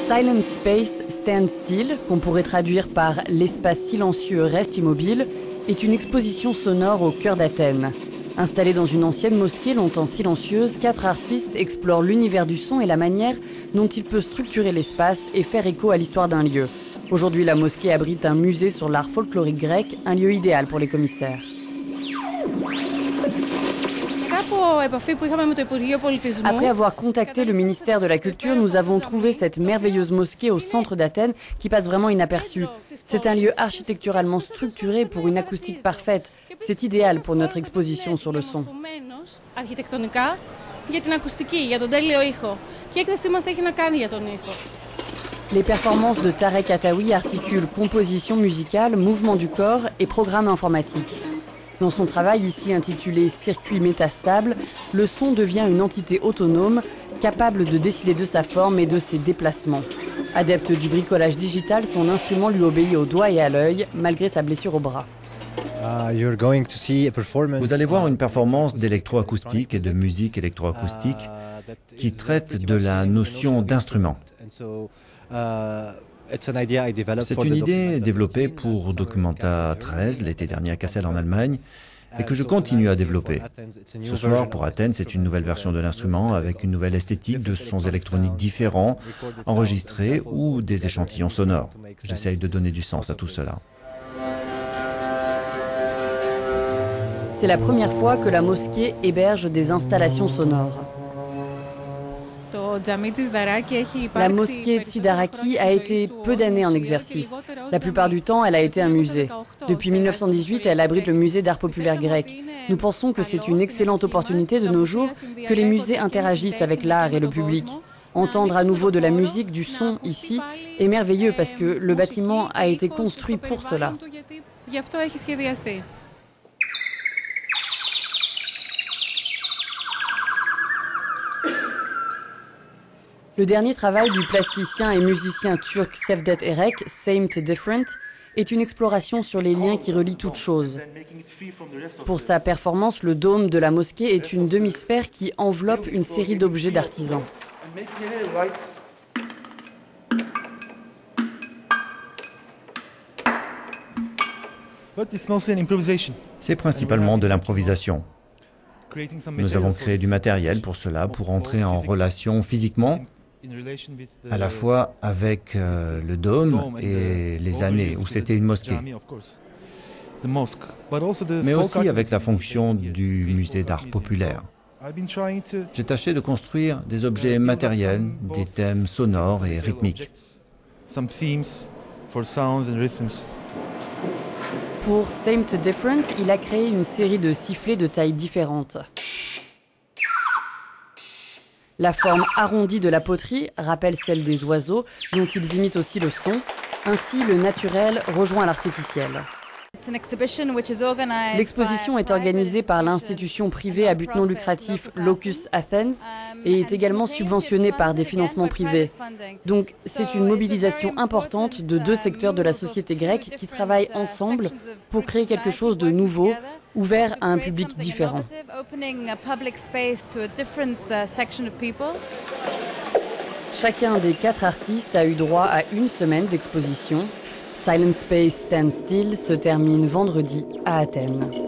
Silent Space Stand Still, qu'on pourrait traduire par l'espace silencieux reste immobile, est une exposition sonore au cœur d'Athènes. Installée dans une ancienne mosquée longtemps silencieuse, 4 artistes explorent l'univers du son et la manière dont il peut structurer l'espace et faire écho à l'histoire d'un lieu. Aujourd'hui, la mosquée abrite un musée sur l'art folklorique grec, un lieu idéal pour les commissaires. Après avoir contacté le ministère de la Culture, nous avons trouvé cette merveilleuse mosquée au centre d'Athènes qui passe vraiment inaperçue. C'est un lieu architecturalement structuré pour une acoustique parfaite. C'est idéal pour notre exposition sur le son. Les performances de Tarek Ataoui articulent composition musicale, mouvement du corps et programme informatique. Dans son travail ici intitulé « Circuit métastable », le son devient une entité autonome, capable de décider de sa forme et de ses déplacements. Adepte du bricolage digital, son instrument lui obéit au doigt et à l'œil, malgré sa blessure au bras. Vous allez voir une performance d'électroacoustique et de musique électroacoustique qui traite de la notion d'instrument. C'est une idée développée pour Documenta 13 l'été dernier à Kassel en Allemagne et que je continue à développer. Ce soir, pour Athènes, c'est une nouvelle version de l'instrument avec une nouvelle esthétique de sons électroniques différents, enregistrés ou des échantillons sonores. J'essaye de donner du sens à tout cela. C'est la première fois que la mosquée héberge des installations sonores. La mosquée Tsidaraki a été peu d'années en exercice. La plupart du temps, elle a été un musée. Depuis 1918, elle abrite le musée d'art populaire grec. Nous pensons que c'est une excellente opportunité de nos jours que les musées interagissent avec l'art et le public. Entendre à nouveau de la musique, du son ici est merveilleux parce que le bâtiment a été construit pour cela. Le dernier travail du plasticien et musicien turc Cevdet Erek, Same to Different, est une exploration sur les liens qui relient toutes choses. Pour sa performance, le dôme de la mosquée est une demi-sphère qui enveloppe une série d'objets d'artisans. C'est principalement de l'improvisation. Nous avons créé du matériel pour cela, pour entrer en relation physiquement, à la fois avec le dôme et les années où c'était une mosquée, mais aussi avec la fonction du musée d'art populaire. J'ai tâché de construire des objets matériels, des thèmes sonores et rythmiques. Pour Same to Different, il a créé une série de sifflets de tailles différentes. La forme arrondie de la poterie rappelle celle des oiseaux, dont ils imitent aussi le son. Ainsi, le naturel rejoint l'artificiel. L'exposition est organisée par l'institution privée à but non lucratif Locus Athens et est également subventionnée par des financements privés. Donc c'est une mobilisation importante de 2 secteurs de la société grecque qui travaillent ensemble pour créer quelque chose de nouveau, ouvert à un public différent. Chacun des 4 artistes a eu droit à 1 semaine d'exposition. Silent Space Stand Still se termine vendredi à Athènes.